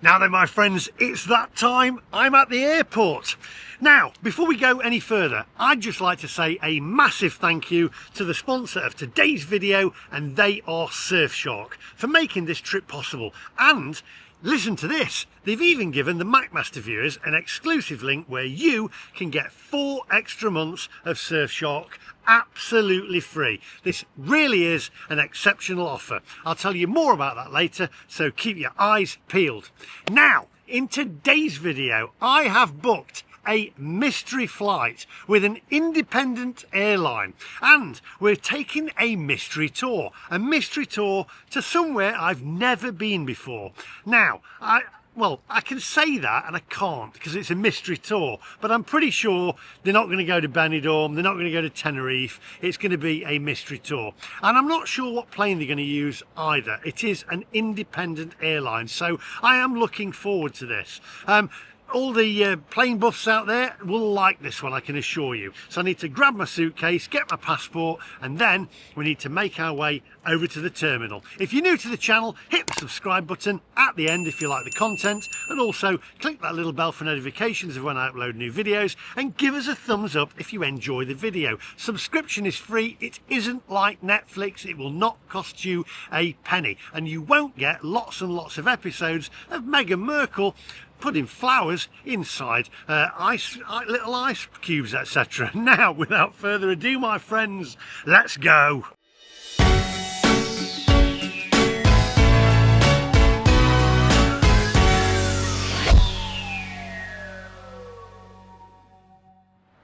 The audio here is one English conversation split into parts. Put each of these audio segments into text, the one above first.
Now then, my friends, it's that time. I'm at the airport. Now, before we go any further, I'd just like to say a massive thank you to the sponsor of today's video, and they are Surfshark, for making this trip possible. And listen to this, they've even given the MacMaster viewers an exclusive link where you can get 4 extra months of Surfshark absolutely free. This really is an exceptional offer. I'll tell you more about that later, so keep your eyes peeled. Now, in today's video, I have booked a mystery flight with an independent airline, and we're taking a mystery tour to somewhere I've never been before. Now, I can say that and I can't because it's a mystery tour, but I'm pretty sure they're not going to go to Benidorm, they're not going to go to Tenerife. It's going to be a mystery tour, and I'm not sure what plane they're going to use either. It is an independent airline, so I am looking forward to this. All the plane buffs out there will like this one, I can assure you. So I need to grab my suitcase, get my passport, and then we need to make our way over to the terminal. If you're new to the channel, hit the subscribe button at the end if you like the content, and also click that little bell for notifications of when I upload new videos, and give us a thumbs up if you enjoy the video. Subscription is free, it isn't like Netflix, it will not cost you a penny, and you won't get lots and lots of episodes of Meghan Markle putting flowers inside little ice cubes, etc. Now, without further ado, my friends, let's go.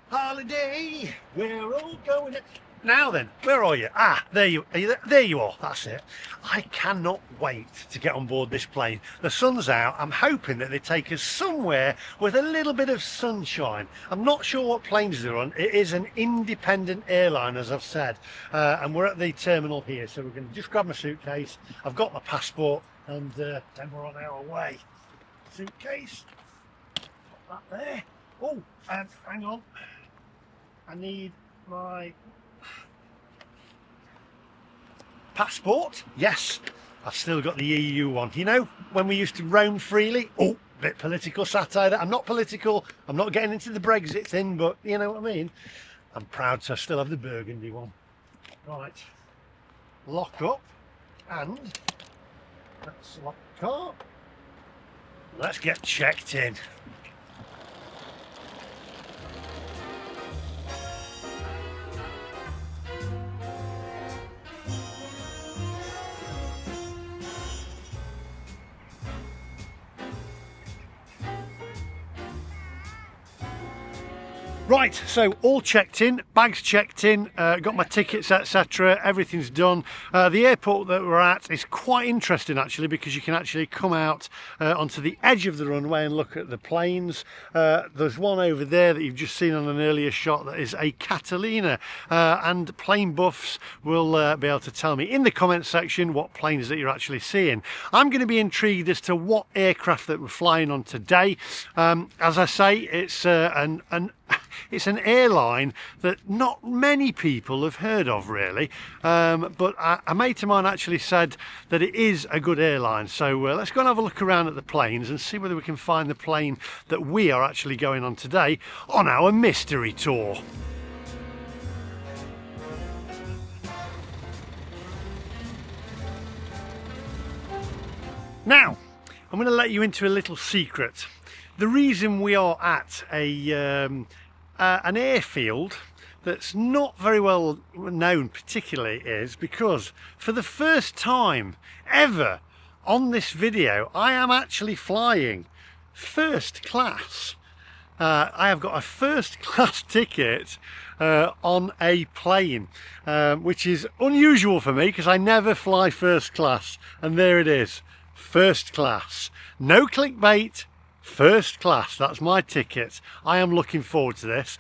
Holiday, we're all going. Now then, where are you? Ah, there you are, that's it. I cannot wait to get on board this plane. The sun's out. I'm hoping that they take us somewhere with a little bit of sunshine. I'm not sure what planes they're on. It is an independent airline, as I've said, and we're at the terminal here, so we're going to just grab my suitcase. I've got my passport, and then we're on our way. Suitcase, put that there. Oh, hang on, I need my passport. Yes, I've still got the EU one. You know, when we used to roam freely. Oh, bit political satire there. I'm not political, I'm not getting into the Brexit thing, but you know what I mean. I'm proud to still have the burgundy one. Right, lock up, and let's lock the car. Let's get checked in. Right, so all checked in, bags checked in, got my tickets, etc. Everything's done. The airport that we're at is quite interesting actually, because you can actually come out onto the edge of the runway and look at the planes. There's one over there that you've just seen on an earlier shot that is a Catalina, and plane buffs will be able to tell me in the comments section what planes that you're actually seeing. I'm going to be intrigued as to what aircraft that we're flying on today. As I say, it's it's an airline that not many people have heard of really, but a mate of mine actually said that it is a good airline. So let's go and have a look around at the planes and see whether we can find the plane that we are actually going on today on our mystery tour. Now, I'm going to let you into a little secret. The reason we are at an airfield that's not very well known particularly is because for the first time ever on this video I am actually flying first class. I have got a first class ticket on a plane, which is unusual for me because I never fly first class, and there it is, first class. No clickbait, first class, that's my ticket. I am looking forward to this.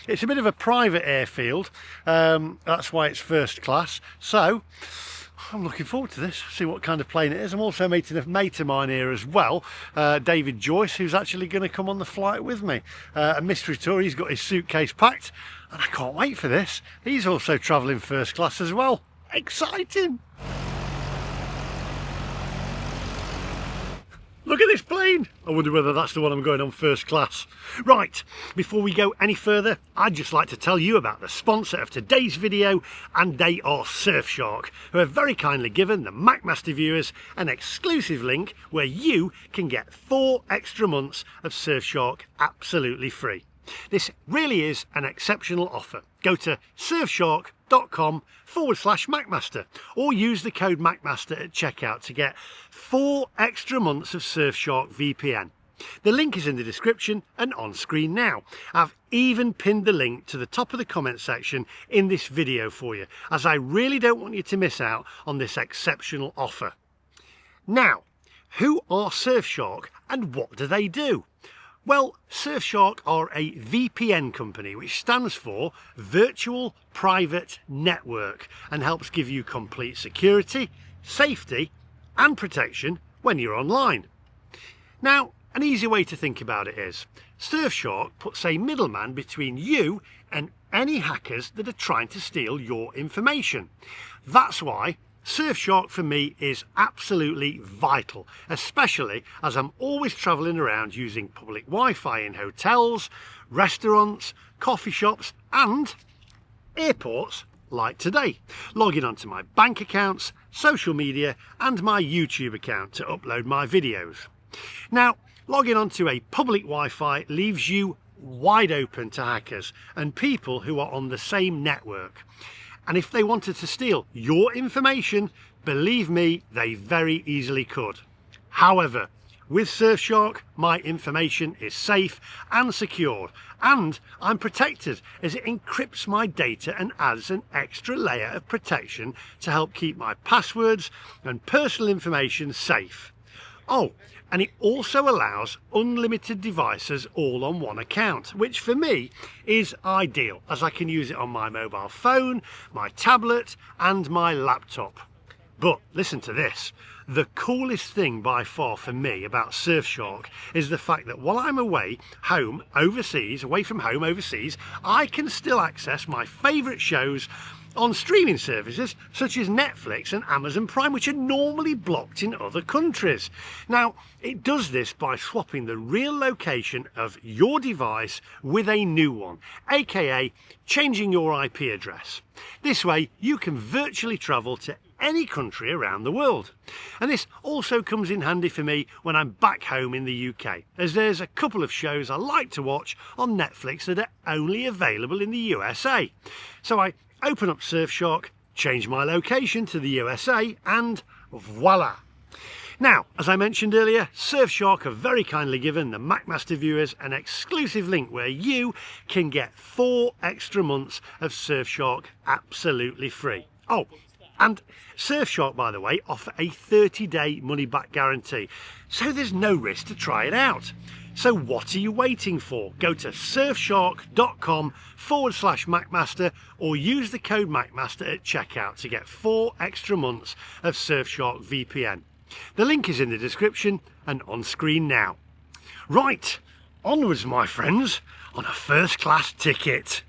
It's a bit of a private airfield, that's why it's first class, so I'm looking forward to this, see what kind of plane it is. I'm also meeting a mate of mine here as well, David Joyce, who's actually going to come on the flight with me. A mystery tour. He's got his suitcase packed and I can't wait for this. He's also travelling first class as well. Exciting! look at this plane. I wonder whether that's the one I'm going on first class. Right, before we go any further, I'd just like to tell you about the sponsor of today's video, and they are Surfshark, who have very kindly given the MacMaster viewers an exclusive link where you can get 4 extra months of Surfshark absolutely free. This really is an exceptional offer. Go to surfshark.com/MacMaster or use the code MacMaster at checkout to get 4 extra months of Surfshark VPN. The link is in the description and on screen now. I've even pinned the link to the top of the comment section in this video for you, as I really don't want you to miss out on this exceptional offer. Now, who are Surfshark and what do they do? Well, Surfshark are a VPN company, which stands for Virtual Private Network, and helps give you complete security, safety and protection when you're online. Now, an easy way to think about it is, Surfshark puts a middleman between you and any hackers that are trying to steal your information. That's why Surfshark for me is absolutely vital, especially as I'm always travelling around using public Wi-Fi in hotels, restaurants, coffee shops and airports like today, logging onto my bank accounts, social media and my YouTube account to upload my videos. Now, logging onto a public Wi-Fi leaves you wide open to hackers and people who are on the same network. And if they wanted to steal your information, believe me, they very easily could. However, with Surfshark, my information is safe and secure, and I'm protected as it encrypts my data and adds an extra layer of protection to help keep my passwords and personal information safe. Oh, and it also allows unlimited devices all on one account, which for me is ideal, as I can use it on my mobile phone, my tablet and my laptop. But listen to this, the coolest thing by far for me about Surfshark is the fact that while I'm away from home overseas, I can still access my favourite shows on streaming services such as Netflix and Amazon Prime, which are normally blocked in other countries. Now, it does this by swapping the real location of your device with a new one, aka changing your IP address. This way you can virtually travel to any country around the world. And this also comes in handy for me when I'm back home in the UK, as there's a couple of shows I like to watch on Netflix that are only available in the USA. So I open up Surfshark, change my location to the USA and voila! Now, as I mentioned earlier, Surfshark have very kindly given the MacMaster viewers an exclusive link where you can get 4 extra months of Surfshark absolutely free. Oh, and Surfshark, by the way, offer a 30-day money-back guarantee, so there's no risk to try it out. So what are you waiting for? Go to surfshark.com/MacMaster or use the code MacMaster at checkout to get 4 extra months of Surfshark VPN. The link is in the description and on screen now. Right, onwards my friends, on a first class ticket.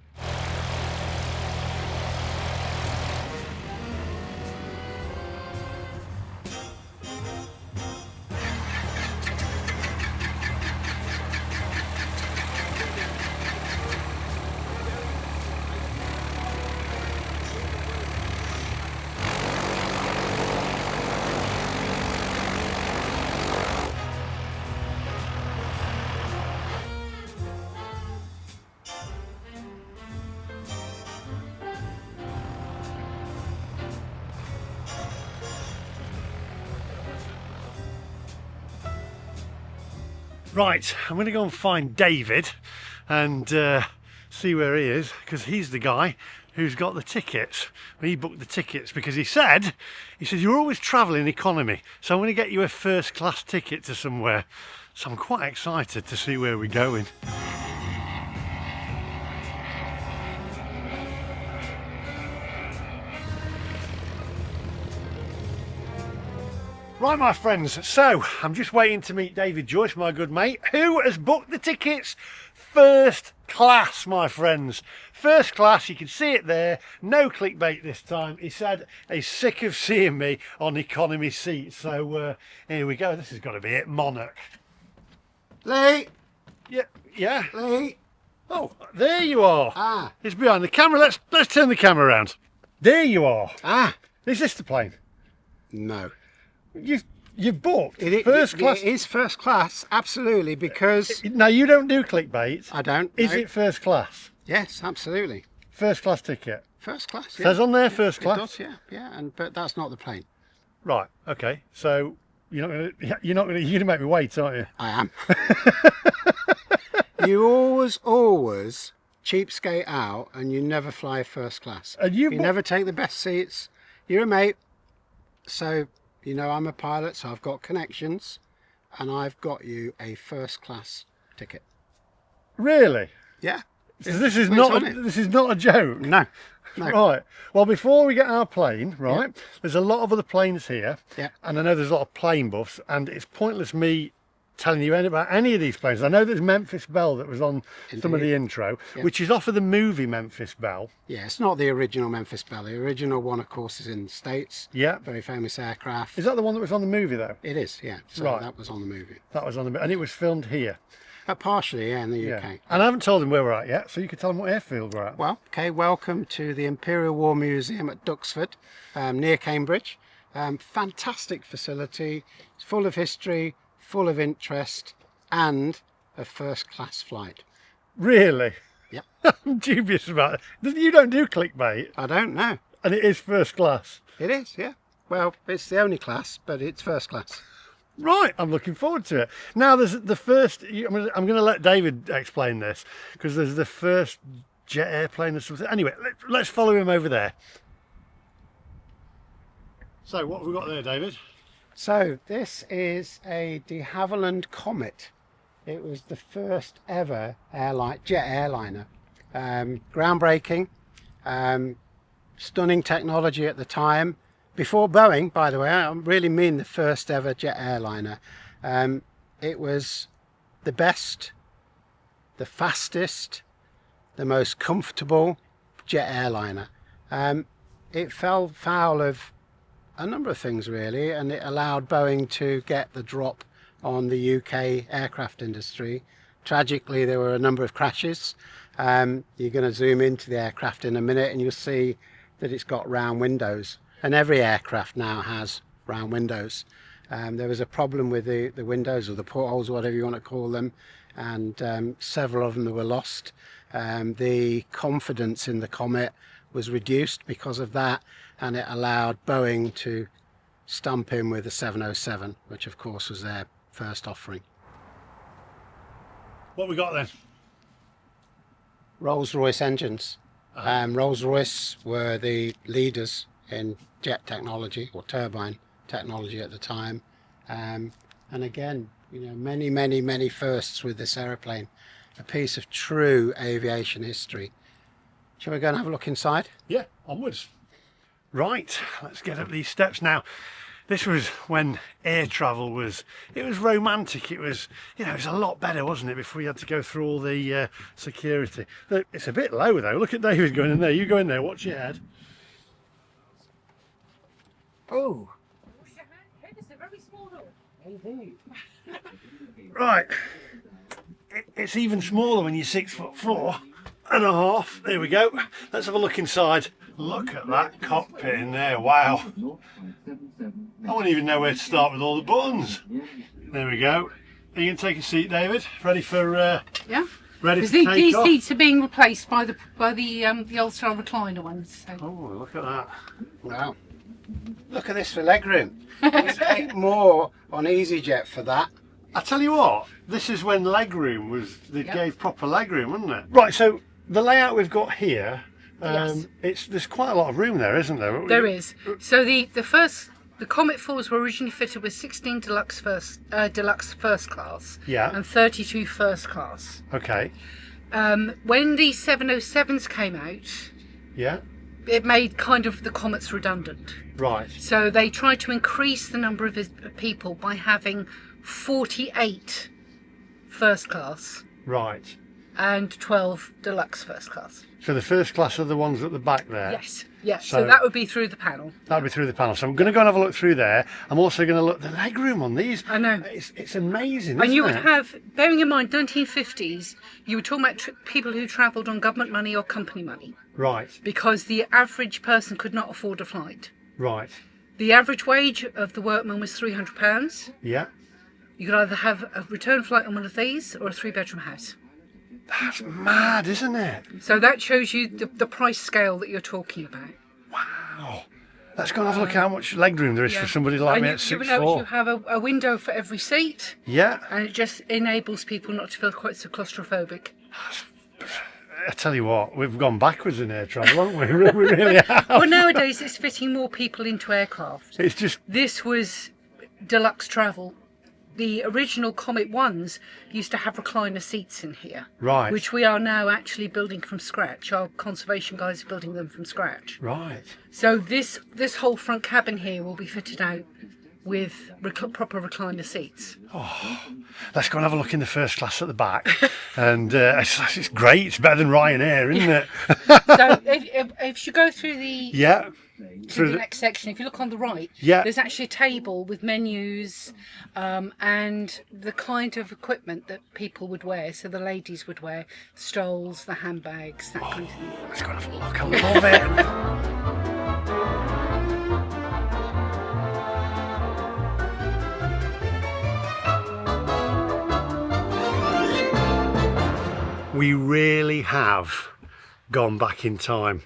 Right, I'm going to go and find David and see where he is, because he's the guy who's got the tickets. He booked the tickets because he said you're always travelling economy, so I'm going to get you a first class ticket to somewhere. So I'm quite excited to see where we're going. Right, my friends, so I'm just waiting to meet David Joyce, my good mate, who has booked the tickets first class, my friends. First class, you can see it there. No clickbait this time. He said he's sick of seeing me on economy seats. So here we go. This has got to be it. Monarch. Lee! Yeah. Lee! Oh, there you are. Ah. It's behind the camera. Let's turn the camera around. There you are. Ah. Is this the plane? No. You've booked first class. It is first class, absolutely, because... Now, you don't do clickbait. I don't. Is no. it first class? Yes, absolutely. First class ticket? First class, yeah. Says on there first class? It does, yeah. But that's not the plane. Right, okay. So, you're not gonna make me wait, aren't you? I am. You always cheapskate out and you never fly first class. And you never take the best seats. You're a mate. So, you know I'm a pilot, so I've got connections, and I've got you a first class ticket. Really? Yeah. So this is not a joke. No. Right. Well, before we get our plane, right, there's a lot of other planes here. Yeah. And I know there's a lot of plane buffs, and it's pointless me telling you about any of these planes. I know there's Memphis Belle that was on some of the intro, which is off of the movie Memphis Belle. Yeah, it's not the original Memphis Belle. The original one, of course, is in the States. Yeah. Very famous aircraft. Is that the one that was on the movie, though? It is, yeah. So right. That was on the movie. That was on the and it was filmed here. Partially, yeah, in the UK. And I haven't told him where we're at yet, so you could tell him what airfield we're at. Well, okay, welcome to the Imperial War Museum at Duxford, near Cambridge. Fantastic facility. It's full of history, full of interest, and a first-class flight. Really? Yep. I'm dubious about it. You don't do clickbait. I don't know. And it is first class. It is, yeah. Well, it's the only class, but it's first class. Right, I'm looking forward to it. Now, there's the first... I'm going to let David explain this, because there's the first jet airplane or something. Anyway, let's follow him over there. So, what have we got there, David? So, this is a de Havilland Comet. It was the first ever jet airliner. Groundbreaking, stunning technology at the time. Before Boeing, by the way, I really mean the first ever jet airliner. It was the best, the fastest, the most comfortable jet airliner. It fell foul of a number of things really, and it allowed Boeing to get the drop on the UK aircraft industry. Tragically, there were a number of crashes. You're going to zoom into the aircraft in a minute and you'll see that it's got round windows. And every aircraft now has round windows. There was a problem with the windows, or the portholes, whatever you want to call them, and several of them were lost. The confidence in the Comet was reduced because of that, and it allowed Boeing to stump in with the 707, which of course was their first offering. What we got then? Rolls-Royce engines. Rolls-Royce were the leaders in jet technology, or turbine technology at the time, and again, you know, many firsts with this aeroplane. A piece of true aviation history. Shall we go and have a look inside? Yeah, onwards. Right, let's get up these steps now. This was when air travel was romantic. It was, you know, it was a lot better, wasn't it, before you had to go through all the security. It's a bit low though. Look at David going in there. You go in there, watch your head. Oh, It's a very small door. indeed. Right, it's even smaller when you're 6'4.5". There we go. Let's have a look inside. Look at that cockpit in there. Wow. I wouldn't even know where to start with all the buttons. There we go. Are you going to take a seat, David? Ready for Yeah. ready to These take off? seats are being replaced by the old style recliner ones. So. Oh, look at that. Wow. Look at this for legroom. You pay more on EasyJet for that. I tell you what, this is when legroom was, they gave proper legroom, wasn't it? Right, so the layout we've got here, there's quite a lot of room there, isn't there? There is. So the Comet 4s were originally fitted with 16 deluxe first class, and 32 first class. Okay. When the 707s came out, it made kind of the Comets redundant. Right. So they tried to increase the number of people by having 48 first class. Right. and 12 deluxe first class. So the first class are the ones at the back there? Yes, yes. So that would be through the panel. That would be through the panel. So I'm going to go and have a look through there. I'm also going to look at the leg room on these. I know. It's amazing, And you isn't would it? have, bearing in mind, 1950s, you were talking about people who travelled on government money or company money. Right, Because the average person could not afford a flight. right. The average wage of the workman was £300. Yeah. You could either have a return flight on one of these or a 3-bedroom house. That's mad, isn't it? So that shows you the price scale that you're talking about. Wow. Let's go and have a look at how much leg room there is for somebody like And me you, at you know, you 6'4". have a window for every seat, Yeah. and it just enables people not to feel quite so claustrophobic. I tell you what, we've gone backwards in air travel, haven't we? We really have. Well, nowadays it's fitting more people into aircraft. It's just, This was deluxe travel. The original Comet ones used to have recliner seats in here, right. which we are now actually building from scratch. Our conservation guys are building them from scratch. Right. So this whole front cabin here will be fitted out with proper recliner seats. Oh, let's go and have a look in the first class at the back. And it's great. It's better than Ryanair, isn't it? So if you go through the Yeah. through the next section, if you look on the right, Yeah. there's actually a table with menus and the kind of equipment that people would wear. So the ladies would wear the stoles, the handbags, that kind of thing. Let's go and have a look. I love it. We really have gone back in time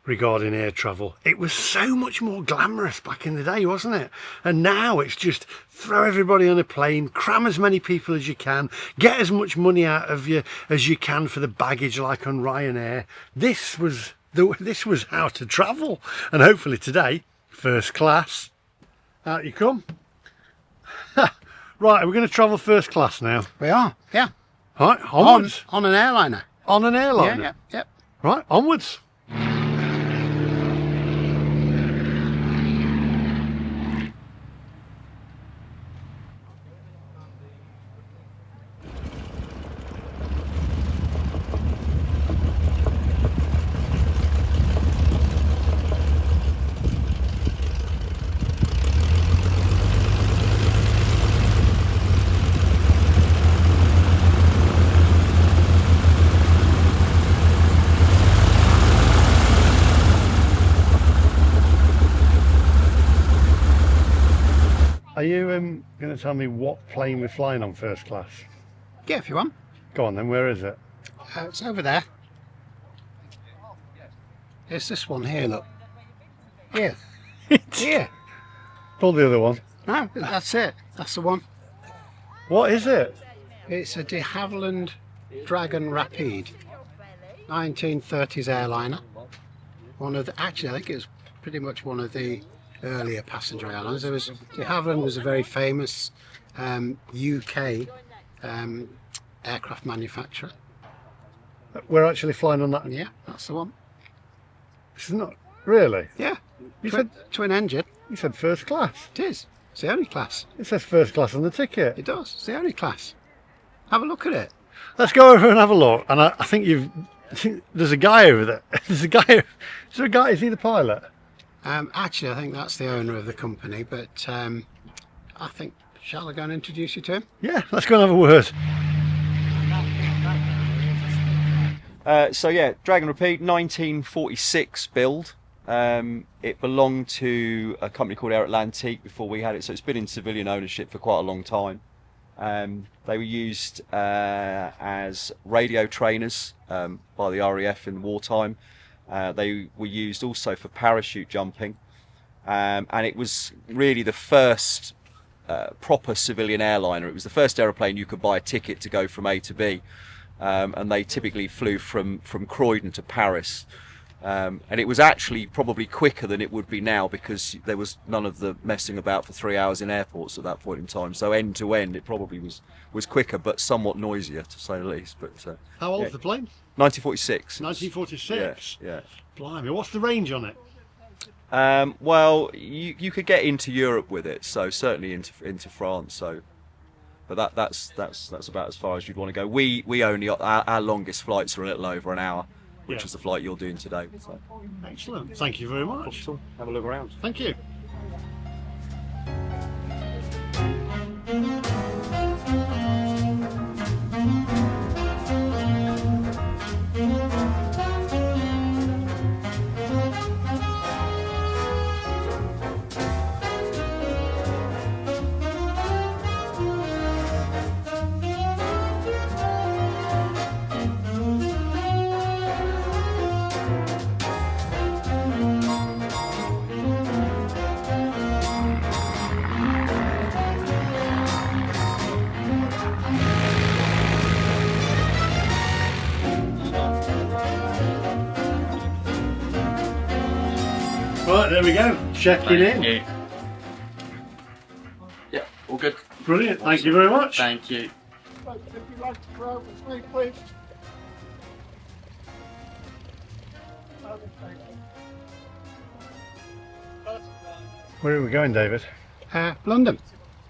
regarding air travel. It was so much more glamorous back in the day, wasn't it? And now it's just throw everybody on a plane, cram as many people as you can, get as much money out of you as you can for the baggage, like on Ryanair. This was how to travel. And hopefully today, first class. Out you come. Right, we're going to travel first class now. We are, yeah. Right, onwards. On an airliner. On an airliner. Yeah, yeah. Right, onwards. Are you going to tell me what plane we're flying on first class? Yeah, if you want. Go on then, where is it? It's over there. It's this one here, look. Here. Here. Pull the other one. No, that's it. That's the one. What is it? It's a de Havilland Dragon Rapide. 1930s airliner. Actually, I think it was pretty much one of the earlier passenger airlines. De Havilland was a very famous UK aircraft manufacturer. We're actually flying on that. Yeah, that's the one. This is not really. Yeah, You said twin engine. you said first class. It is. It's the only class. It says first class on the ticket. It does. It's the only class. Have a look at it. Let's go over and have a look. And I think there's a guy over there. There's a guy. Is there a guy? Is he the pilot? Actually, I think that's the owner of the company, but I think, shall I go and introduce you to him? Yeah, let's go and have a word. So yeah, Dragon Rapide, 1946 build. It belonged to a company called Air Atlantique before we had it, so it's been in civilian ownership for quite a long time. They were used as radio trainers by the RAF in wartime. They were used also for parachute jumping, and it was really the first proper civilian airliner. It was the first aeroplane you could buy a ticket to go from A to B, and they typically flew from Croydon to Paris. And it was actually probably quicker than it would be now, because there was none of the messing about for 3 hours in airports at that point in time. So end to end, it probably was quicker, but somewhat noisier, to say the least. But How old's the plane? 1946. 1946. Yeah. Blimey, what's the range on it? Well, you could get into Europe with it, so certainly into France. So But that's about as far as you'd want to go. We only our longest flights are a little over an hour, which Yeah. is the flight you're doing today. So. Excellent. Thank you very much. Have a look around. Thank you. Right, there we go. Checking in. you. Yeah, all good. Brilliant. Thank you very much. Thank you. Where are we going, David? London.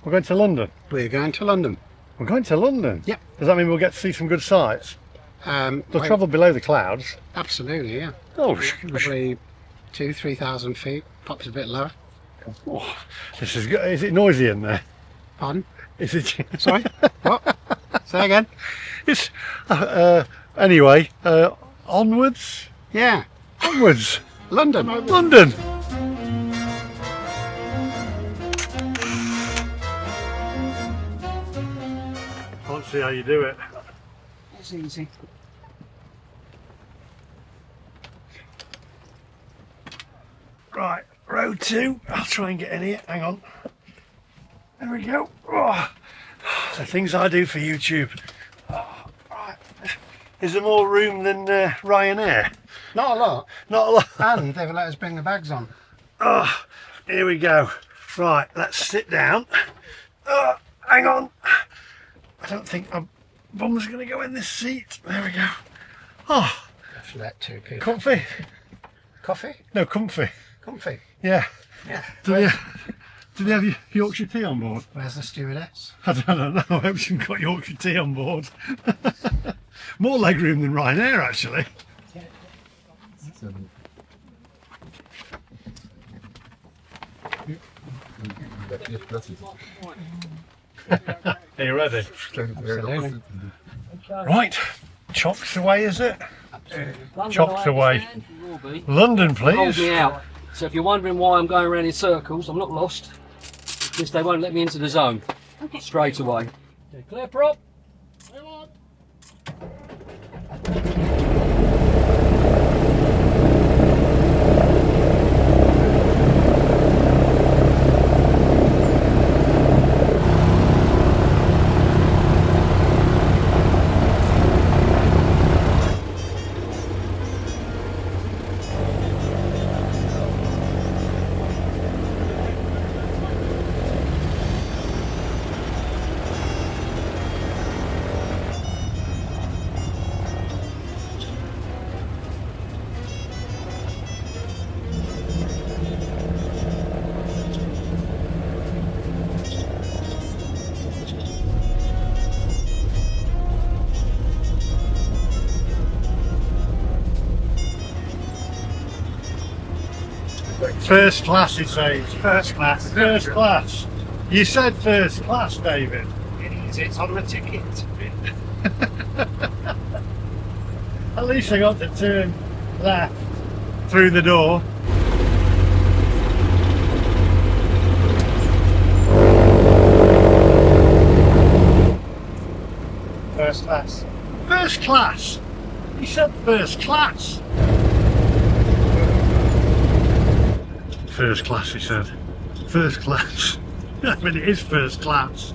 We're going to London. We're going to London. We're going to London? Yep. Does that mean we'll get to see some good sights? They'll Well, travel below the clouds. Absolutely, yeah. Oh, Probably 2,000-3,000 feet. Pops a bit lower. oh, this is good. Is it noisy in there? Pardon? Is it? Sorry? What? Say again? It's anyway. Onwards. Yeah. Onwards. London. London. Can't see how you do it. It's easy. Right, row 2. I'll try and get in here. Hang on. There we go. Oh, the things I do for YouTube. Oh, right. Is there more room than Ryanair? Not a lot. Not a lot. And they've let us bring the bags on. Oh, here we go. Right, let's sit down. Hang on. I don't think my bum's going to go in this seat. There we go. Oh, I've let 2 people. comfy. Coffee? No, comfy. Comfy. Yeah. Yeah. Do they have Yorkshire tea on board? Where's the stewardess? I don't know. I hope she's got Yorkshire tea on board. More legroom than Ryanair, actually. Are you ready? Absolutely. Right. Chocks away, is it? London, Chopped I away. understand, you will be. London, Hold please. me out. So if you're wondering why I'm going around in circles, I'm not lost. Because they won't let me into the zone. Straight away. Okay, clear prop. First class, it says. First class. First class. You said first class, David. It is. It's on the ticket. At least I got to turn left through the door. First class. First class. He said first class. First class, he said. First class. I mean, it is first class.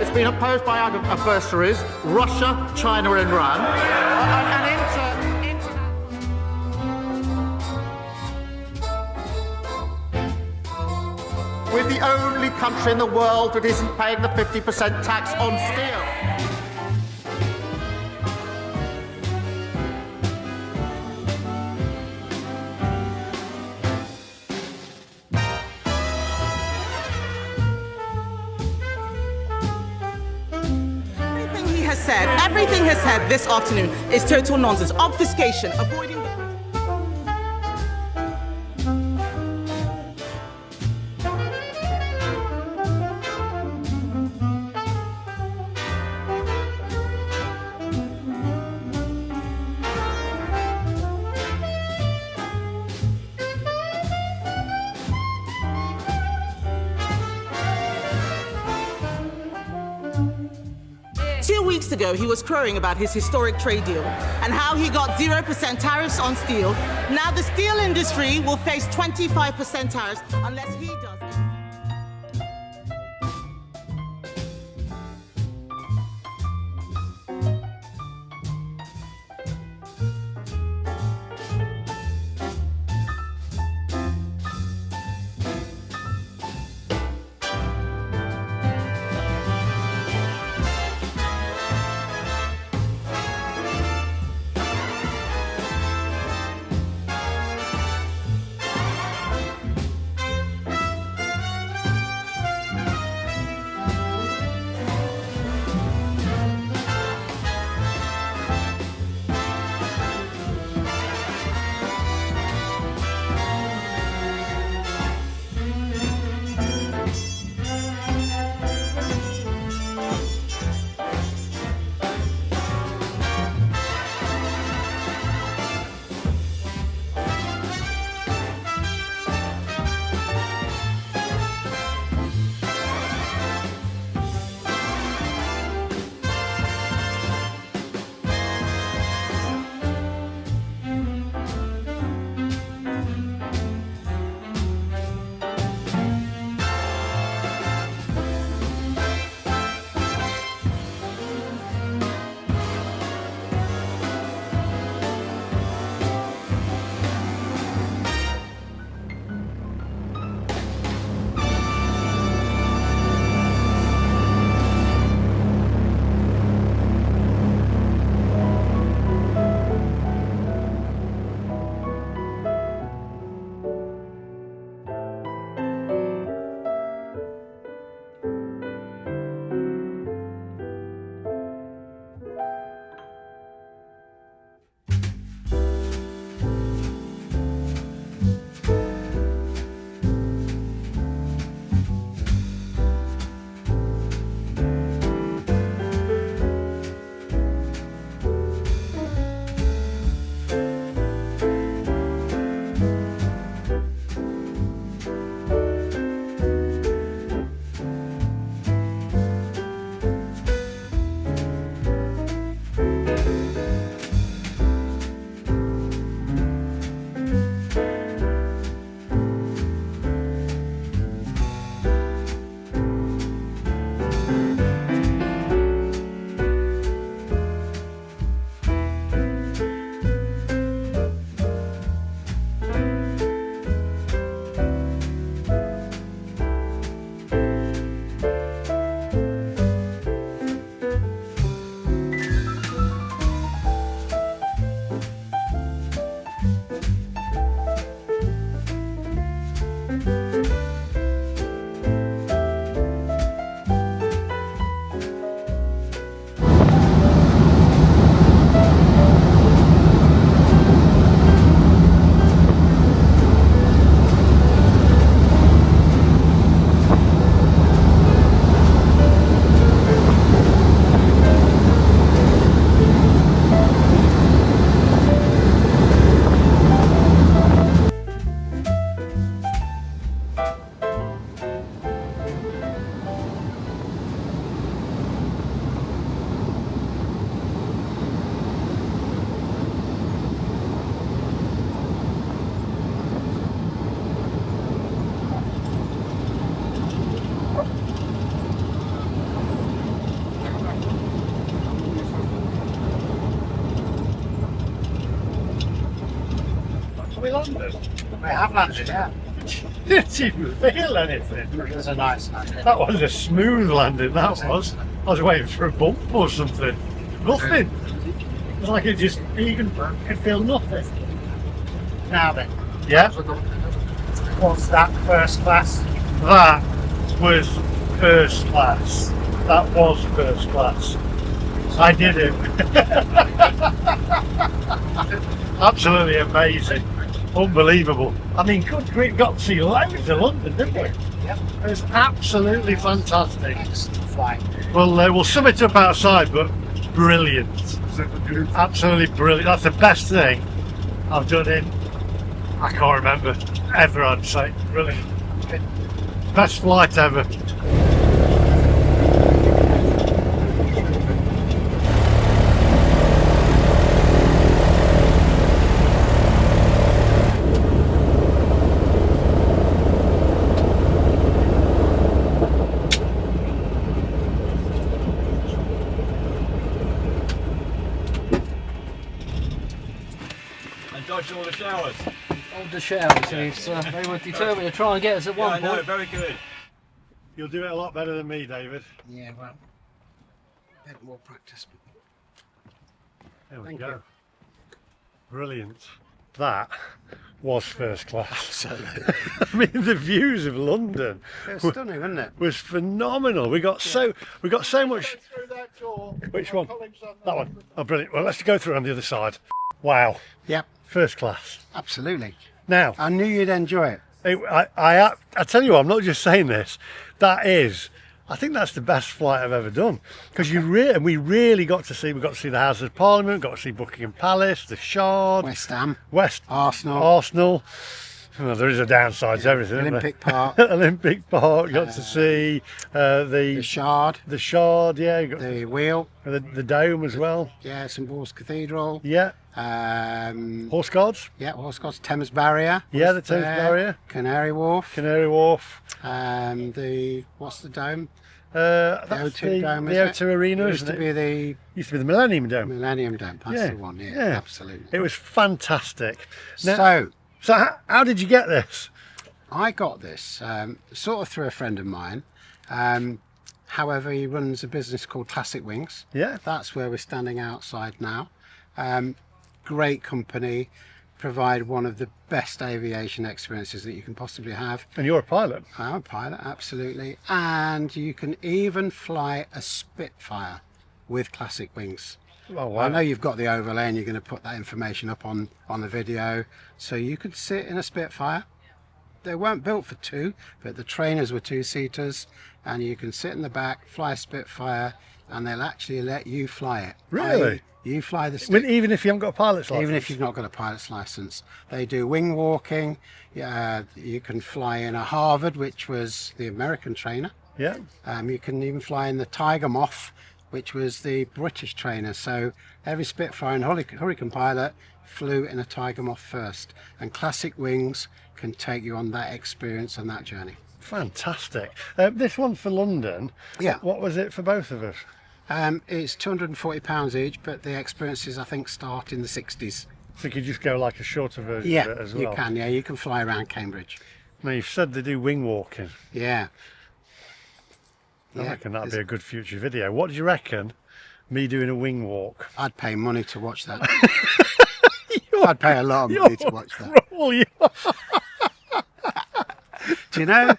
It's been opposed by our adversaries, Russia, China and Iran. We're the only country in the world that isn't paying the 50% tax on steel. Everything he has said this afternoon is total nonsense, obfuscation, avoiding the... ago, he was crowing about his historic trade deal and how he got 0% tariffs on steel. Now the steel industry will face 25% tariffs unless he does. We have landed, yeah. Didn't even feel anything. It was a nice landing. That was a smooth landing, that was. I was waiting for a bump or something. Nothing. It was like you could feel nothing. Now then, Yeah, what's that first class? that was first class. That was first class. I did it. Absolutely amazing. Unbelievable. I mean, good grief, got to see loads of London, didn't we? Yep. It was absolutely fantastic. Excellent flight. Well, we'll sum it up outside, but brilliant. Absolutely brilliant. That's the best thing I've done in, I can't remember, ever, I'd say. Brilliant. Best flight ever. And dodging all the showers. All the showers. They were determined to try and get us at one point. very good. You'll do it a lot better than me, David. Yeah, well, a bit more practice. There we Thank go. you. Brilliant. That was first class. Absolutely. I mean, the views of London It was stunning, wasn't it? was phenomenal. We got so much. Which one? That one. Oh, brilliant. Well, let's go through on the other side. Wow, Yep, first class. absolutely. Now, I knew you'd enjoy it. I tell you what, I'm not just saying this. I think that's the best flight I've ever done, because we really got to see. We got to see the Houses of Parliament, got to see Buckingham Palace, the Shard, West Ham, Arsenal. Well, there is a downside to everything. isn't there? Olympic Park, Olympic Park. Got to see the Shard, the Shard. Yeah, you got the Wheel, the Dome as well. yeah, St Paul's Cathedral, Yeah, Horse Guards. yeah, Horse Guards, Thames Barrier. Yeah, was the Thames there, Barrier. Canary Wharf, Canary Wharf. what's the dome? That's O2 Dome, the isn't O2 Arena, It used isn't to it? be the Used to be the Millennium Dome. Millennium Dome. That's Yeah, the one. Yeah, yeah. absolutely. It was fantastic. Now, So how did you get this? I got this sort of through a friend of mine. However, he runs a business called Classic Wings. Yeah. That's where we're standing outside now. Great company, provide one of the best aviation experiences that you can possibly have. And you're a pilot. I'm a pilot, absolutely. And you can even fly a Spitfire with Classic Wings. Oh, wow. I know you've got the overlay and you're going to put that information up on the video. So you could sit in a Spitfire. They weren't built for two, but the trainers were two-seaters, and you can sit in the back, fly a Spitfire, and they'll actually let you fly it. Really? You fly the stick. Even if you haven't got a pilot's license? Even if you've not got a pilot's license. They do wing walking. You can fly in a Harvard, which was the American trainer. Yeah. You can even fly in the Tiger Moth, which was the British trainer. So every Spitfire and Hurricane pilot flew in a Tiger Moth first. And Classic Wings can take you on that experience and that journey. Fantastic. This one for London. Yeah. What was it for both of us? It's £240 each, but the experiences I think start in the 60s. So you could just go like a shorter version of it as well? You can. Yeah, you can fly around Cambridge. Now, you've said they do wing walking. Yeah. I reckon that'd be a good future video. What do you reckon, me doing a wing walk? I'd pay money to watch that. I'd pay a lot of money to watch that. Do you know,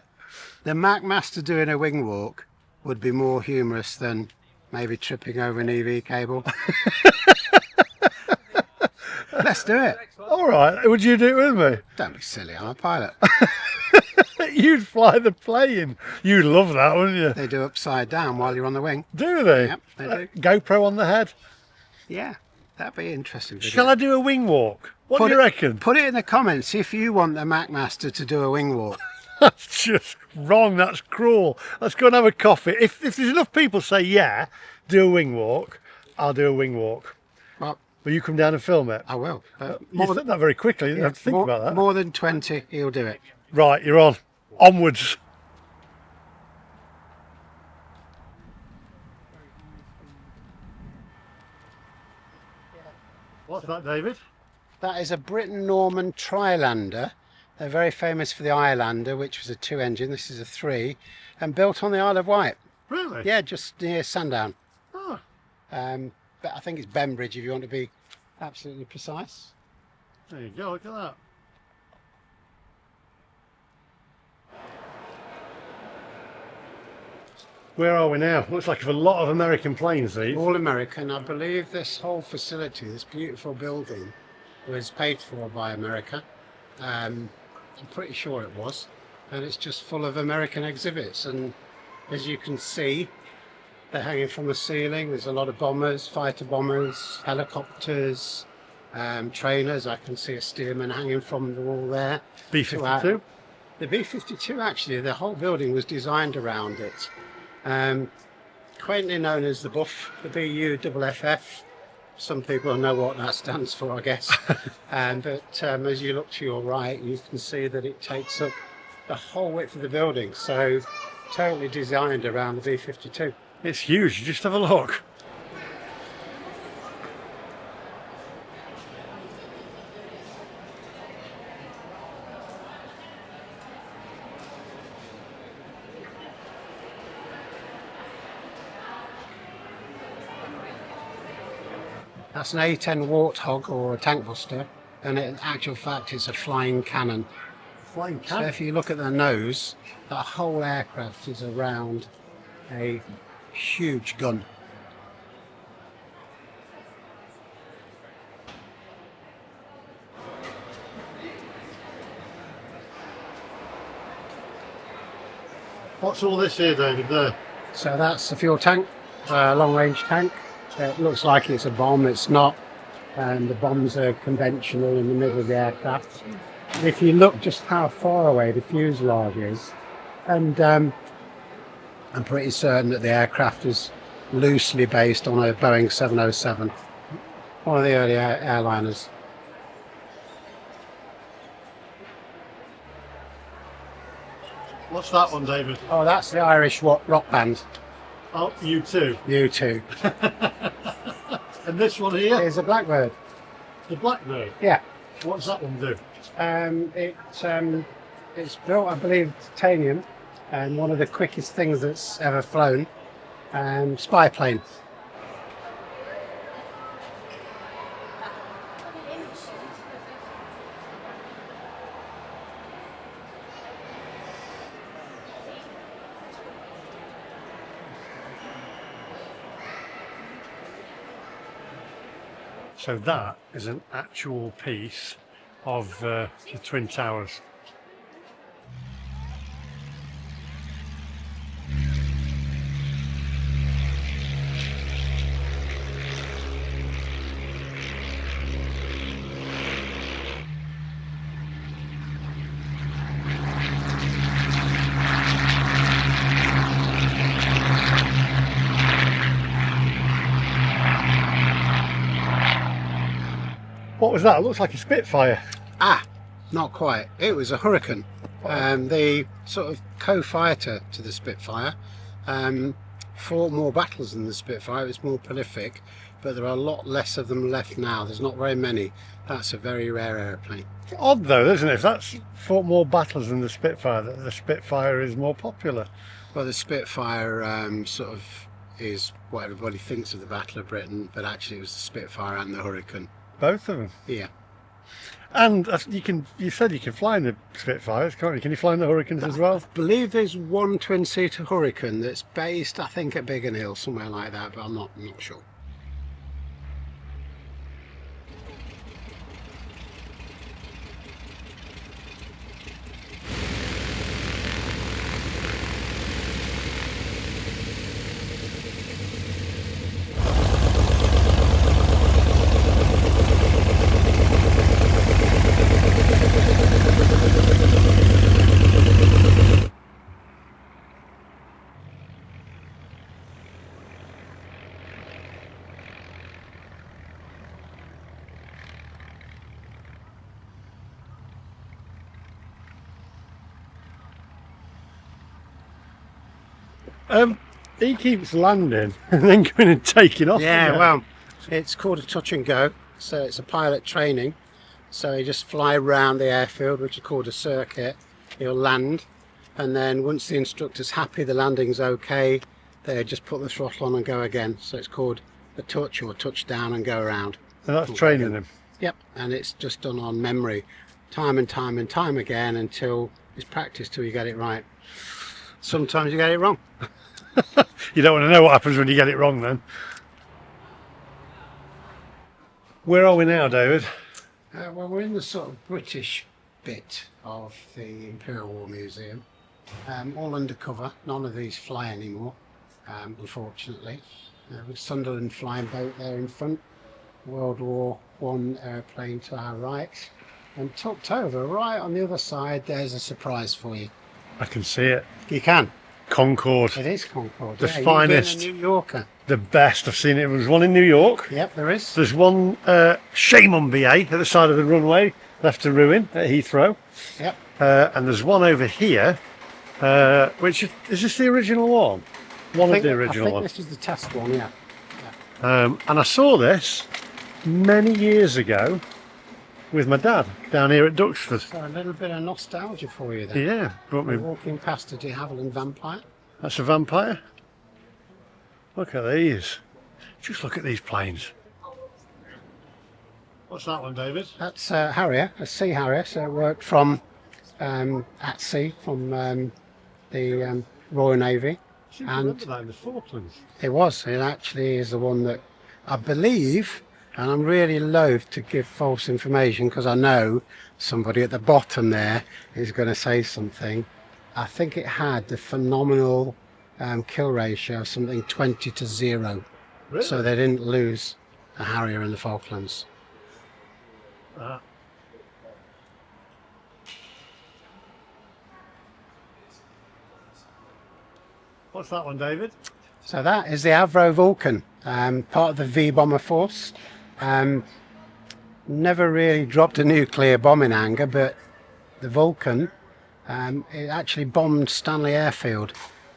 the MacMaster doing a wing walk would be more humorous than maybe tripping over an EV cable. Let's do it. All right, would you do it with me? Don't be silly, I'm a pilot. You'd fly the plane. You'd love that, wouldn't you? They do upside down while you're on the wing. Do they? Yep, they do. GoPro on the head. Yeah, that'd be interesting. Video. Shall I do a wing walk? What do you reckon? Put it in the comments if you want the MacMaster to do a wing walk. That's just wrong. That's cruel. Let's go and have a coffee. If there's enough people say, yeah, do a wing walk, I'll do a wing walk. Well, will you come down and film it? I will. But You said that very quickly. You didn't have to think about that. More than 20, he'll do it. Right, you're on. Onwards. What's that, David? That is a Britten-Norman Trilander They're very famous for the Islander, which was a 2-engine. This is a 3, and built on the Isle of Wight. Really? Yeah, just near Sandown. Oh, But I think it's Bembridge if you want to be absolutely precise. there you go, look at that. Where are we now? Looks like a lot of American planes, these. All American. I believe this whole facility, this beautiful building, was paid for by America. I'm pretty sure it was. And it's just full of American exhibits. And as you can see, they're hanging from the ceiling. There's a lot of bombers, fighter bombers, helicopters, trainers. I can see a Stearman hanging from the wall there. B-52? The B-52, actually, the whole building was designed around it. Quaintly known as the Buff, the BUFF. Some people know what that stands for, I guess. But as you look to your right, you can see that it takes up the whole width of the building. So totally designed around the B-52. It's huge, just have a look. That's an A-10 Warthog or a tank buster, and in actual fact it's a flying cannon. Flying So cat. if you look at the nose, the whole aircraft is around a huge gun. What's all this here, David, there? So that's the fuel tank, long range tank. It looks like it's a bomb, it's not. And the bombs are conventional in the middle of the aircraft. If you look just how far away the fuselage is, and I'm pretty certain that the aircraft is loosely based on a Boeing 707, one of the early airliners. What's that one, David? Oh, that's the Irish rock band, Oh, U2. U2. And this one here? Here's a Blackbird. The Blackbird. Yeah. What's that one do? It's built, I believe, titanium, and one of the quickest things that's ever flown. Spy plane. So that is an actual piece of the Twin Towers. What was that? It looks like a Spitfire. Ah, not quite. It was a Hurricane. The sort of co-fighter to the Spitfire. Fought more battles than the Spitfire. It was more prolific, but there are a lot less of them left now. There's not very many. That's a very rare airplane. It's odd though, isn't it? If that's fought more battles than the Spitfire, that the Spitfire is more popular. Well, the Spitfire sort of is what everybody thinks of the Battle of Britain, but actually it was the Spitfire and the Hurricane. Both of them. Yeah. And you said you can fly in the Spitfires, can't you? Can you fly in the Hurricanes as well? I believe there's one twin-seater Hurricane that's based, I think, at Biggin Hill, somewhere like that, but I'm not sure. He keeps landing and then going and taking off. Yeah, again. well, it's called a touch and go, so it's a pilot training. So he just fly round the airfield, which is called a circuit. He'll land, and then once the instructor's happy the landing's okay, they just put the throttle on and go again. So it's called a touch or touch down and go around. And that's training him. Yep, and it's just done on memory, time and time and time again, until it's practiced till you get it right. Sometimes you get it wrong. You don't want to know what happens when you get it wrong then. Where are we now, David? Well, we're in the sort of British bit of the Imperial War Museum. All undercover, none of these fly anymore, unfortunately. With Sunderland flying boat there in front, World War I airplane to our right, and tucked over right on the other side there's a surprise for you. I can see it. You can. Concorde. It is Concorde. The yeah, finest. You've been a New Yorker. The best. I've seen it. There's one in New York. Yep, there is. There's one shame on BA at the side of the runway, left to ruin at Heathrow. Yep. And there's one over here, which is this the original one? One of the original I think ones. this is the test one, yeah. And I saw this many years ago with my dad down here at Duxford. So a little bit of nostalgia for you there. Yeah, brought me. We're walking past a de Havilland Vampire. That's a Vampire. Look at these. Just look at these planes. What's that one, David? That's Harrier, a Sea Harrier. So it worked from at sea from the Royal Navy. I seem to remember that in the Falklands. It was. It actually is the one that I believe, and I'm really loath to give false information because I know somebody at the bottom there is going to say something. I think it had the phenomenal kill ratio of something 20-0. Really? So they didn't lose a Harrier in the Falklands. What's that one, David? So that is the Avro Vulcan, part of the V-bomber force. Never really dropped a nuclear bomb in anger, but the Vulcan, it actually bombed Stanley Airfield.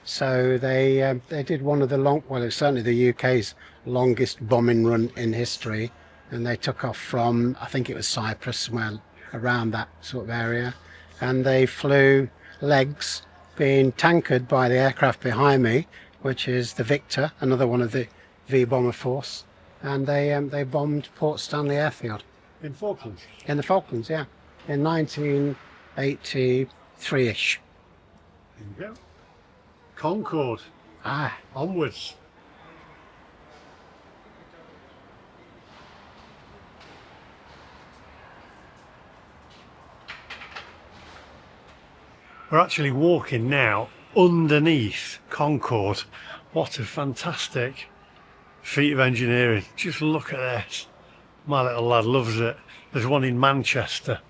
So they did one of the well, it's certainly the UK's longest bombing run in history, and they took off from, I think it was Cyprus, somewhere around that sort of area, and they flew legs, being tankered by the aircraft behind me, which is the Victor, another one of the V-bomber force, and they bombed Port Stanley Airfield. In Falklands? In the Falklands, yeah, in 1983-ish. There you go. Concorde. Ah, Onwards. We're actually walking now underneath Concorde. What a fantastic feat of engineering. Just look at this. My little lad loves it. There's one in Manchester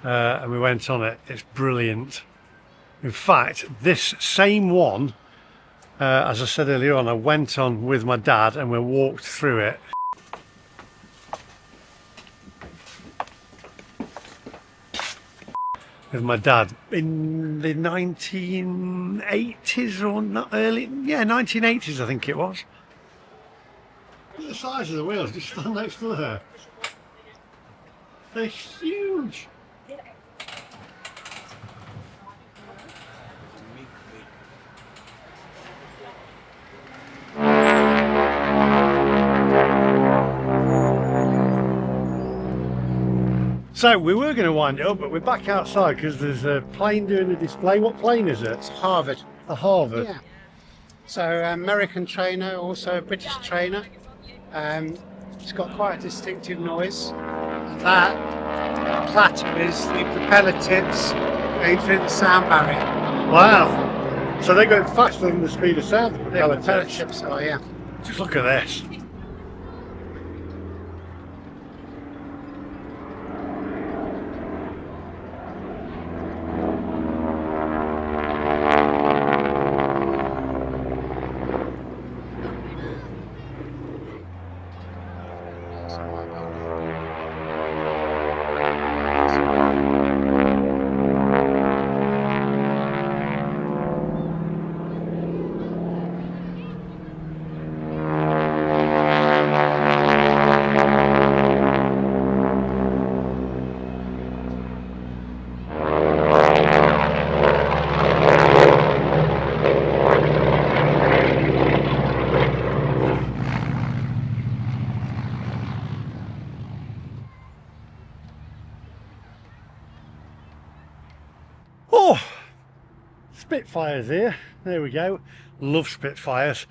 and we went on it. It's brilliant. In fact, this same one, as I said earlier on, I went on with my dad and we walked through it. With my dad in the 1980s or not early, yeah, 1980s I think it was. Look at the size of the wheels, just stand next to there. They're huge. So we were going to wind it up, but we're back outside because there's a plane doing the display. What plane is it? it's Harvard. A Harvard. Yeah. So American trainer, also a British trainer. It's got quite a distinctive noise. That clatter is the propeller tips going through the sound barrier. Wow. So they're going faster than the speed of sound. The The propeller propeller tips. tips are, yeah. Just look at this. Oh, Spitfires here. There we go. Love Spitfires.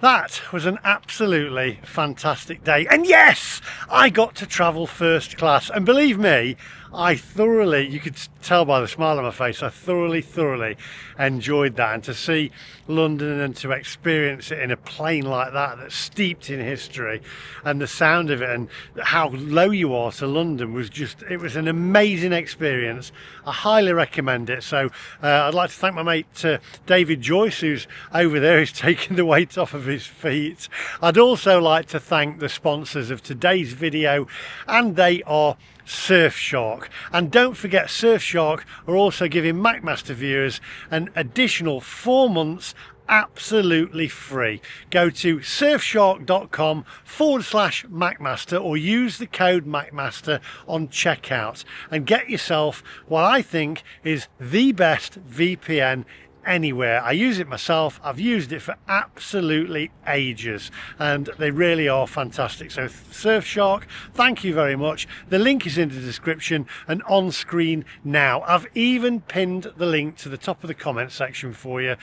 That was an absolutely fantastic day. And yes, I got to travel first class. And believe me, I thoroughly, you could tell by the smile on my face, I thoroughly enjoyed that. And to see London and to experience it in a plane like that, that's steeped in history, and the sound of it and how low you are to London was just, it was an amazing experience. I highly recommend it. So I'd like to thank my mate David Joyce, who's over there, who's taking the weight off of his feet. I'd also like to thank the sponsors of today's video, and they are Surfshark. And don't forget, Surfshark are also giving MacMaster viewers an additional 4 months absolutely free. Go to surfshark.com/MacMaster or use the code MacMaster on checkout and get yourself what I think is the best VPN anywhere. I use it myself. I've used it for absolutely ages, and they really are fantastic. So Surfshark, thank you very much. The link is in the description and on screen now. I've even pinned the link to the top of the comment section for you,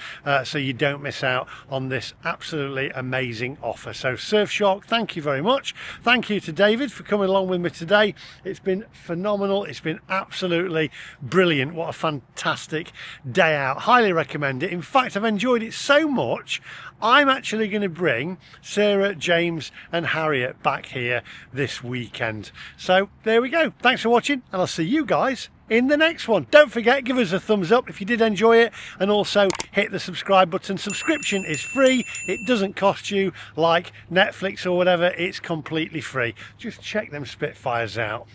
so you don't miss out on this absolutely amazing offer. So Surfshark, thank you very much. Thank you to David for coming along with me today. It's been phenomenal. It's been absolutely brilliant. What a fantastic day out. Highly recommend it. In fact, I've enjoyed it so much, I'm actually going to bring Sarah, James and Harriet back here this weekend. So there we go. Thanks for watching, and I'll see you guys in the next one. Don't forget, give us a thumbs up if you did enjoy it, and also hit the subscribe button. Subscription is free. It doesn't cost you like Netflix or whatever. It's completely free. Just check them Spitfires out.